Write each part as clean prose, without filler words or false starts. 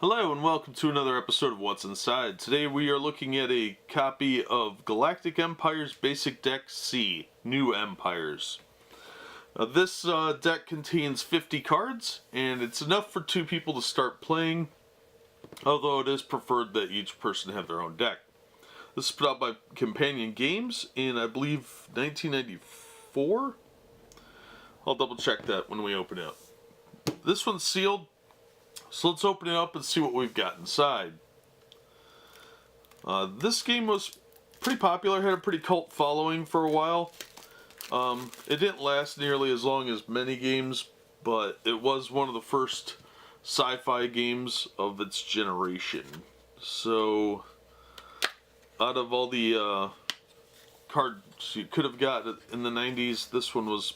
Hello and welcome to another episode of What's Inside. Today we are looking at a copy of Galactic Empires Basic Deck C, New Empires. This deck contains 50 cards, and it's enough for two people to start playing, although it is preferred that each person have their own deck. This is put out by Companion Games in, I believe, 1994? I'll double check that when we open it up. This one's sealed. So let's open it up and see what we've got inside. This game was pretty popular, had a pretty cult following for a while. It didn't last nearly as long as many games, but it was one of the first sci-fi games of its generation. So, out of all the cards you could have got in the 90s, this one was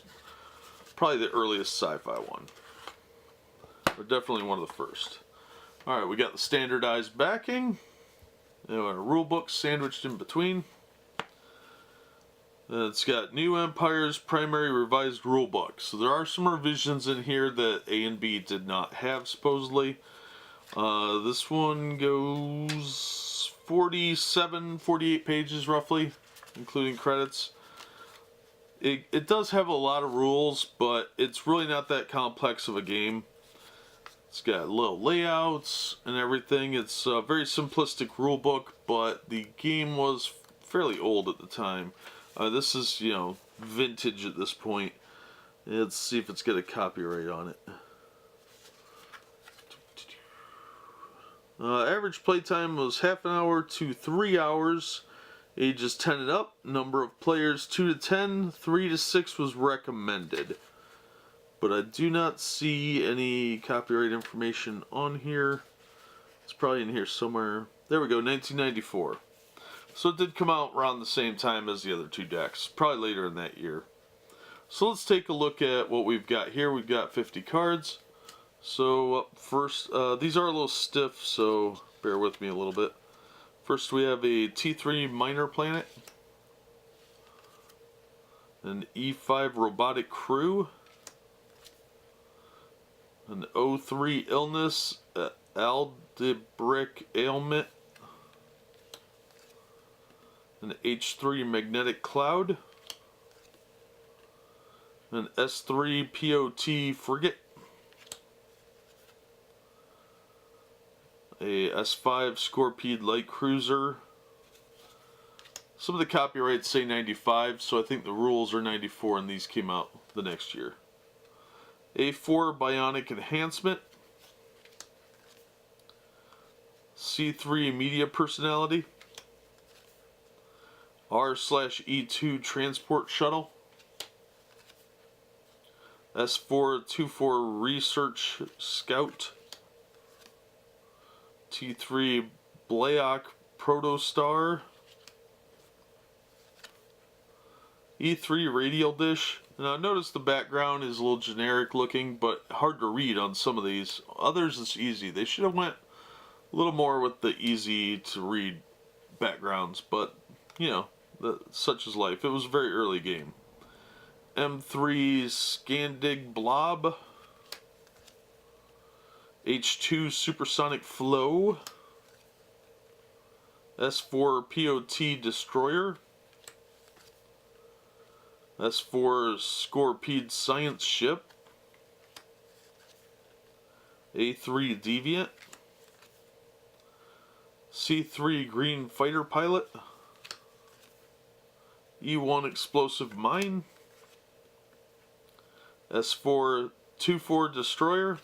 probably the earliest sci-fi one. Or definitely one of the first. Alright, we got the standardized backing. And a rule book sandwiched in between. And it's got New Empires Primary Revised Rulebook. So there are some revisions in here that A and B did not have, supposedly. This one goes 47, 48 pages roughly, including credits. It does have a lot of rules, but it's really not that complex of a game. It's got little layouts and everything. It's a very simplistic rulebook, but the game was fairly old at the time. This is, vintage at this point. Let's see if it's got a copyright on it. Average playtime was half an hour to 3 hours. Ages 10 and up. Number of players 2 to 10. 3 to 6 was recommended. But I do not see any copyright information on here. It's probably in here somewhere. There we go, 1994. So it did come out around the same time as the other two decks, probably later in that year. So let's take a look at what we've got here. We've got 50 cards. So up first, these are a little stiff, so bear with me a little bit. First we have a T3 minor planet, an E5 robotic crew, an O3 illness, aldebrick ailment, an H3 magnetic cloud, an S3 POT frigate, a S5 Scorpede light cruiser. Some of the copyrights say 95, so I think the rules are 94 and these came out the next year. A4 Bionic Enhancement, C3 Media Personality, R/E2 Transport Shuttle, S424 Research Scout, T3 Blayock Protostar, E3 Radial Dish. Now notice the background is a little generic looking, but hard to read on some of these. Others it's easy. They should have went a little more with the easy to read backgrounds, but such is life. It was a very early game. M3 Scandig Blob, H2 Supersonic Flow, S4 POT Destroyer, S4 Scorpede Science Ship, A3 Deviant, C3 Green Fighter Pilot, E1 Explosive Mine, S4 24 Destroyer,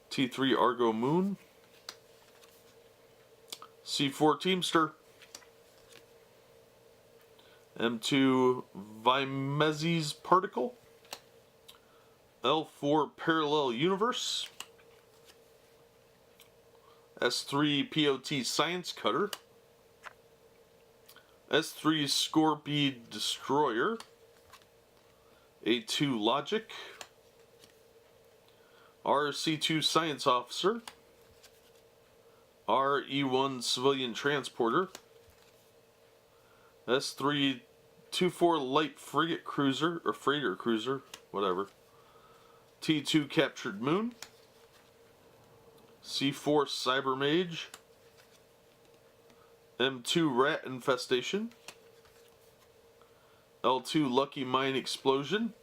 T3 Argo Moon, C4 Teamster, M2 Vimezes Particle, L4 Parallel Universe, S3 POT Science Cutter, S3 Scorpede Destroyer, A2 Logic, RC2 Science Officer, RE1 Civilian Transporter, S3 2-4 Light Frigate Cruiser, or Freighter Cruiser, whatever, T2 Captured Moon, C4 Cyber Mage, M2 Rat Infestation, L2 Lucky Mine Explosion,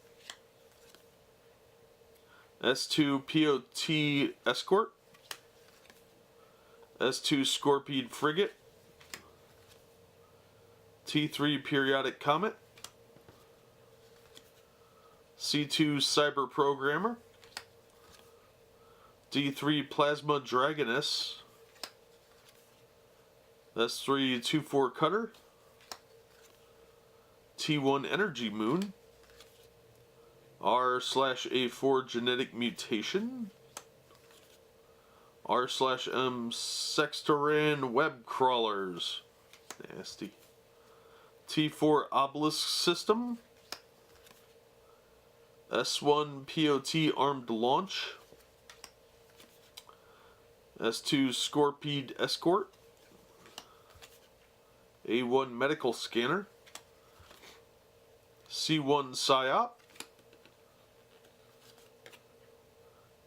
S2 POT Escort, S2 Scorpion Frigate, T3 Periodic Comet, C2 Cyber Programmer, D3 Plasma Dragoness, S3 2-4 Cutter, T1 Energy Moon, R/A4 Genetic Mutation, R/M Sextaran Web Crawlers, nasty, T4 Obelisk System, S1 POT Armed Launch, S2 Scorpion Escort, A1 Medical Scanner, C1 Psyop,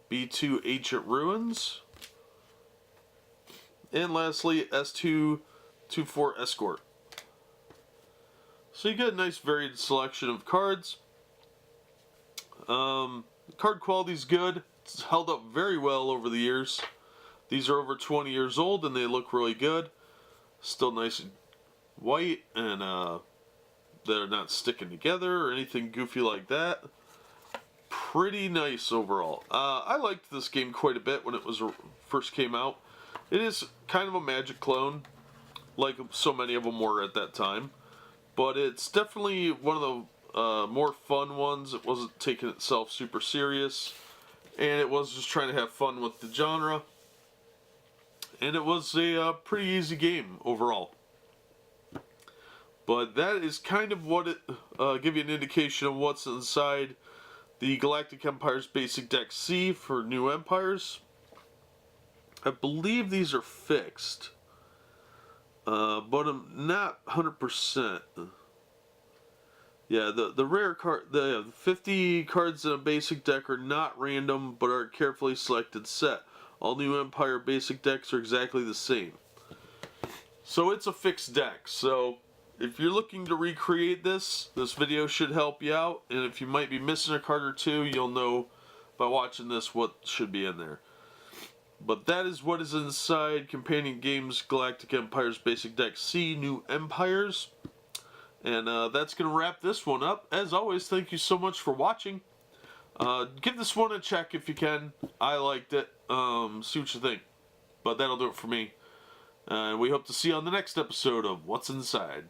B2 Ancient Ruins, and lastly S2 2-4 Escort. So you get a nice varied selection of cards. Card quality's good. It's held up very well over the years. These are over 20 years old and they look really good. Still nice and white, and they're not sticking together or anything goofy like that. Pretty nice overall. I liked this game quite a bit when it was first came out. It is kind of a Magic clone, like so many of them were at that time. But it's definitely one of the more fun ones. It wasn't taking itself super serious, and it was just trying to have fun with the genre. And it was a pretty easy game overall. But that is kind of what it give you an indication of what's inside the Galactic Empires Basic Deck C for new empires. I believe these are fixed, but I'm not 100%. Yeah, the rare card, the 50 cards in a basic deck are not random, but are a carefully selected set. All new Empire basic decks are exactly the same. So it's a fixed deck. So if you're looking to recreate this video should help you out. And if you might be missing a card or two, you'll know by watching this what should be in there. But that is what is inside Companion Games Galactic Empires Basic Deck C, New Empires. And that's going to wrap this one up. As always, thank you so much for watching. Give this one a check if you can. I liked it. See what you think. But that'll do it for me. And we hope to see you on the next episode of What's Inside.